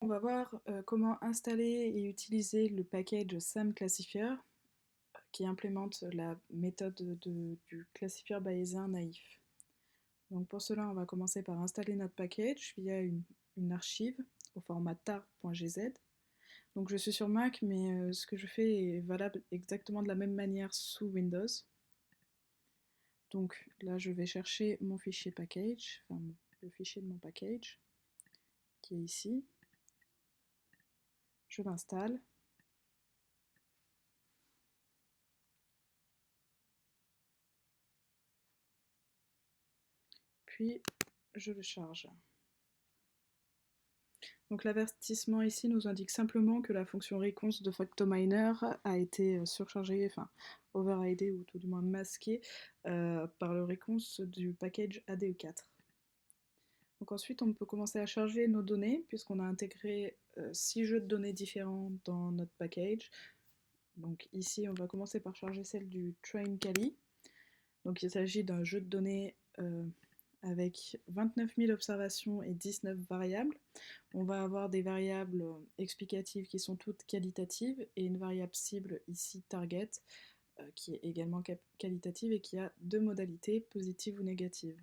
On va voir comment installer et utiliser le package SAM Classifier qui implémente la méthode du classifieur bayésien naïf. Donc pour cela, on va commencer par installer notre package via une archive au format tar.gz. Donc je suis sur Mac, mais ce que je fais est valable exactement de la même manière sous Windows. Donc là, je vais chercher mon fichier package, enfin le fichier de mon package, qui est ici. Je l'installe. Puis je le charge. Donc l'avertissement ici nous indique simplement que la fonction response de Factominer a été surchargée, enfin overridée ou tout du moins masquée par le response du package ADE4. Donc ensuite on peut commencer à charger nos données puisqu'on a intégré 6 jeux de données différents dans notre package. Donc ici on va commencer par charger celle du train Kali. Donc il s'agit d'un jeu de données avec 29 000 observations et 19 variables. On va avoir des variables explicatives qui sont toutes qualitatives et une variable cible ici target qui est également qualitative et qui a deux modalités, positive ou négative.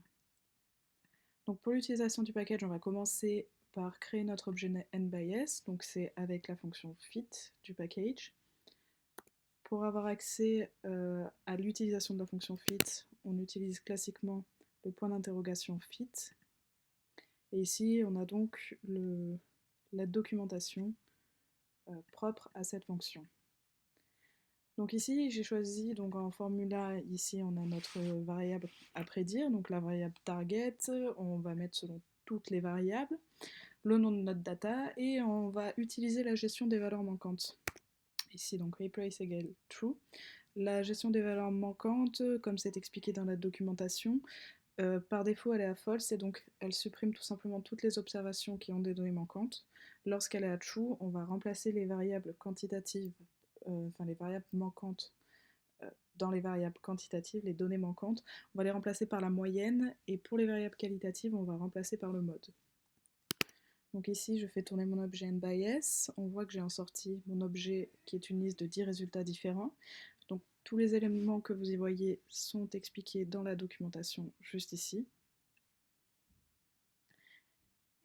Donc pour l'utilisation du package, on va commencer par créer notre objet nBayes, donc c'est avec la fonction fit du package. Pour avoir accès à l'utilisation de la fonction fit, on utilise classiquement le point d'interrogation fit. Et ici, on a donc la documentation propre à cette fonction. Donc ici, j'ai choisi, donc en formula, ici on a notre variable à prédire, donc la variable target, on va mettre selon toutes les variables, le nom de notre data, et on va utiliser la gestion des valeurs manquantes. Ici, donc replace égale true. La gestion des valeurs manquantes, comme c'est expliqué dans la documentation, par défaut, elle est à false et donc elle supprime tout simplement toutes les observations qui ont des données manquantes. Lorsqu'elle est à true, on va remplacer les variables quantitatives, enfin les variables manquantes dans les variables quantitatives, les données manquantes, on va les remplacer par la moyenne et pour les variables qualitatives, on va remplacer par le mode. Donc ici, je fais tourner mon objet nBayes. On voit que j'ai en sortie mon objet qui est une liste de 10 résultats différents. Donc tous les éléments que vous y voyez sont expliqués dans la documentation juste ici.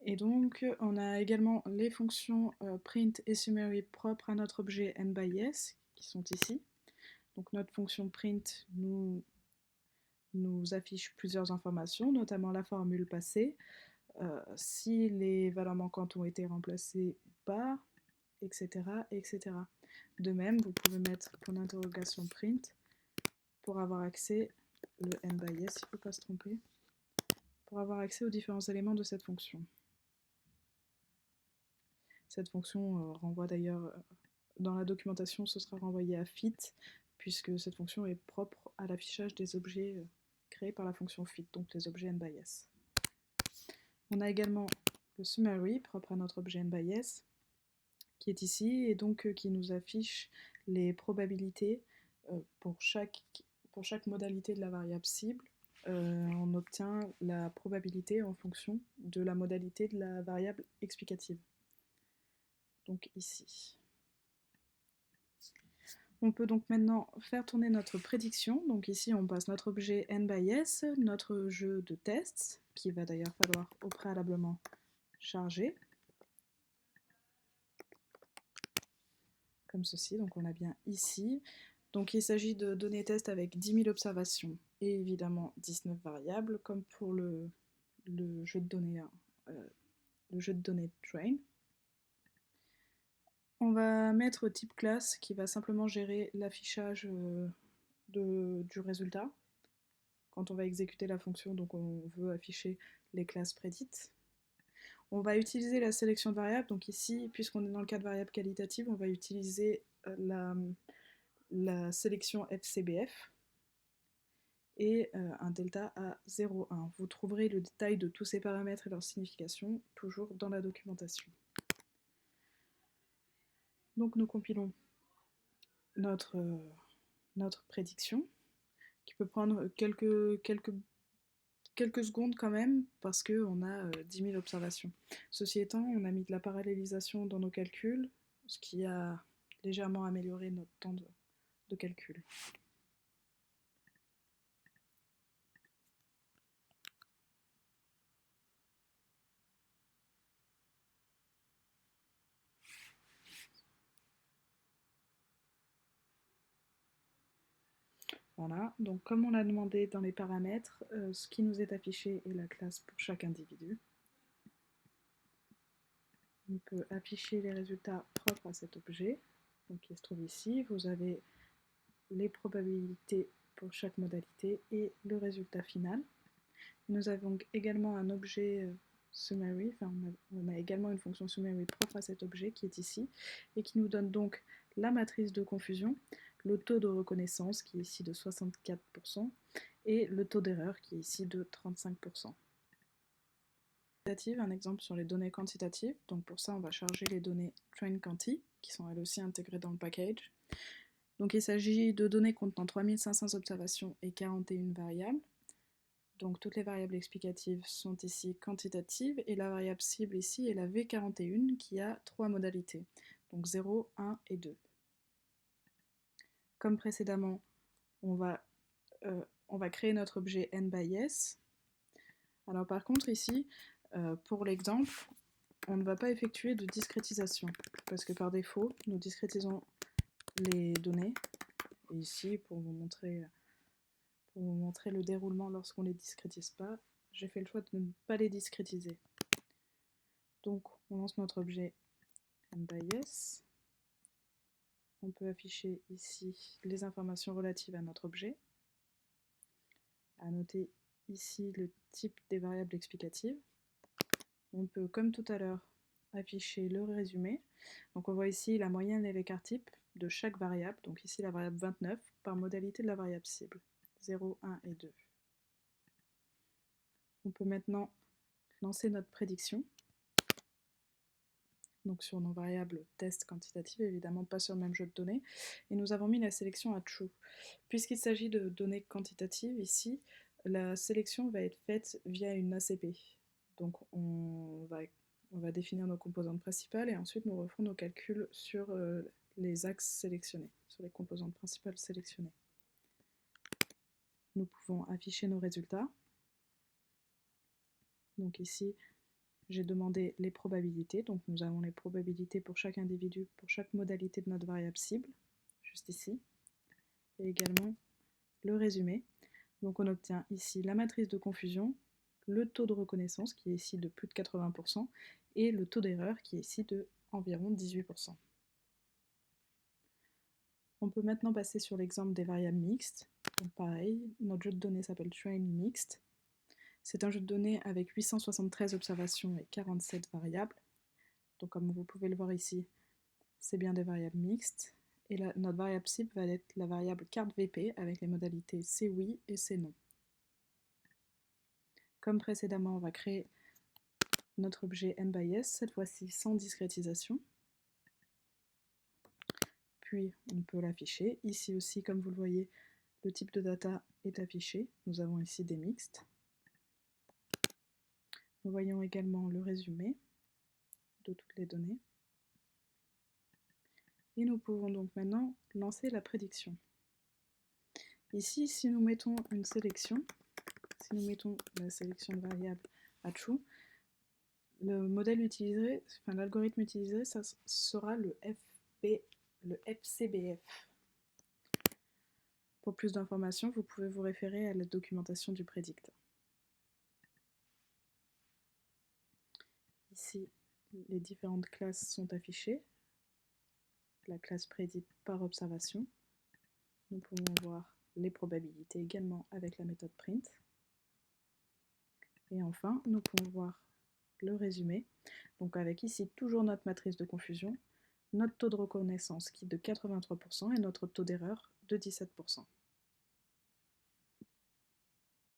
Et donc on a également les fonctions print et summary propres à notre objet nBayes qui sont ici. Donc notre fonction print nous affiche plusieurs informations, notamment la formule passée, si les valeurs manquantes ont été remplacées par, etc., etc. De même, vous pouvez mettre point d'interrogation print pour avoir accès, le nBayes, il ne faut pas se tromper, pour avoir accès aux différents éléments de cette fonction. Cette fonction renvoie d'ailleurs, dans la documentation, ce sera renvoyé à fit, puisque cette fonction est propre à l'affichage des objets créés par la fonction fit, donc les objets nBayes. On a également le summary, propre à notre objet nBayes, qui est ici, et donc qui nous affiche les probabilités pour chaque modalité de la variable cible. On obtient la probabilité en fonction de la modalité de la variable explicative. Donc ici. On peut donc maintenant faire tourner notre prédiction. Donc ici, on passe notre objet nBayes, notre jeu de tests, qui va d'ailleurs falloir au préalablement charger. Comme ceci, donc on a bien ici. Donc il s'agit de données test avec 10 000 observations et évidemment 19 variables, comme pour le jeu de données, le jeu de données train. On va mettre type classe qui va simplement gérer l'affichage du résultat. Quand on va exécuter la fonction, donc on veut afficher les classes prédites. On va utiliser la sélection de variables. Donc ici, puisqu'on est dans le cas de variables qualitatives, on va utiliser la sélection FCBF et un delta à 0,1. Vous trouverez le détail de tous ces paramètres et leur signification toujours dans la documentation. Donc nous compilons notre prédiction qui peut prendre quelques quelques secondes quand même, parce qu'on a 10 000 observations. Ceci étant, on a mis de la parallélisation dans nos calculs, ce qui a légèrement amélioré notre temps de calcul. Voilà, donc comme on l'a demandé dans les paramètres, ce qui nous est affiché est la classe pour chaque individu. On peut afficher les résultats propres à cet objet, donc qui se trouve ici. Vous avez les probabilités pour chaque modalité et le résultat final. Nous avons également un objet summary, enfin on a également une fonction summary propre à cet objet qui est ici, et qui nous donne donc la matrice de confusion, le taux de reconnaissance qui est ici de 64%, et le taux d'erreur qui est ici de 35%. Un exemple sur les données quantitatives, donc pour ça on va charger les données train_quanti, qui sont elles aussi intégrées dans le package. Donc il s'agit de données contenant 3500 observations et 41 variables. Donc toutes les variables explicatives sont ici quantitatives, et la variable cible ici est la V41 qui a 3 modalités, donc 0, 1 et 2. Comme précédemment, on va créer notre objet n by s. Alors par contre ici, pour l'exemple, on ne va pas effectuer de discrétisation, parce que par défaut, nous discrétisons les données. Et ici, pour vous montrer le déroulement lorsqu'on ne les discrétise pas, j'ai fait le choix de ne pas les discrétiser. Donc on lance notre objet n by s. On peut afficher ici les informations relatives à notre objet. À noter ici le type des variables explicatives. On peut, comme tout à l'heure, afficher le résumé. Donc on voit ici la moyenne et l'écart type de chaque variable. Donc ici la variable 29 par modalité de la variable cible, 0, 1 et 2. On peut maintenant lancer notre prédiction. Donc sur nos variables test quantitatives, évidemment pas sur le même jeu de données, et nous avons mis la sélection à true. Puisqu'il s'agit de données quantitatives, ici, la sélection va être faite via une ACP. Donc on va définir nos composantes principales, et ensuite nous referons nos calculs sur les axes sélectionnés, sur les composantes principales sélectionnées. Nous pouvons afficher nos résultats. Donc ici, j'ai demandé les probabilités, donc nous avons les probabilités pour chaque individu, pour chaque modalité de notre variable cible, juste ici, et également le résumé. Donc on obtient ici la matrice de confusion, le taux de reconnaissance qui est ici de plus de 80%, et le taux d'erreur qui est ici de environ 18%. On peut maintenant passer sur l'exemple des variables mixtes. Donc pareil, notre jeu de données s'appelle train mixed. C'est un jeu de données avec 873 observations et 47 variables. Donc comme vous pouvez le voir ici, c'est bien des variables mixtes. Et notre variable cible va être la variable carte VP avec les modalités c'est oui et c'est non. Comme précédemment, on va créer notre objet n by s, cette fois-ci sans discrétisation. Puis on peut l'afficher. Ici aussi, comme vous le voyez, le type de data est affiché. Nous avons ici des mixtes. Nous voyons également le résumé de toutes les données. Et nous pouvons donc maintenant lancer la prédiction. Ici, si nous mettons une sélection, si nous mettons la sélection de variables à true, le modèle utilisé, enfin l'algorithme utilisé, ça sera le FCBF. Pour plus d'informations, vous pouvez vous référer à la documentation du prédict. Ici, les différentes classes sont affichées. La classe prédit par observation. Nous pouvons voir les probabilités également avec la méthode print. Et enfin, nous pouvons voir le résumé, donc avec ici toujours notre matrice de confusion, notre taux de reconnaissance qui est de 83% et notre taux d'erreur de 17%.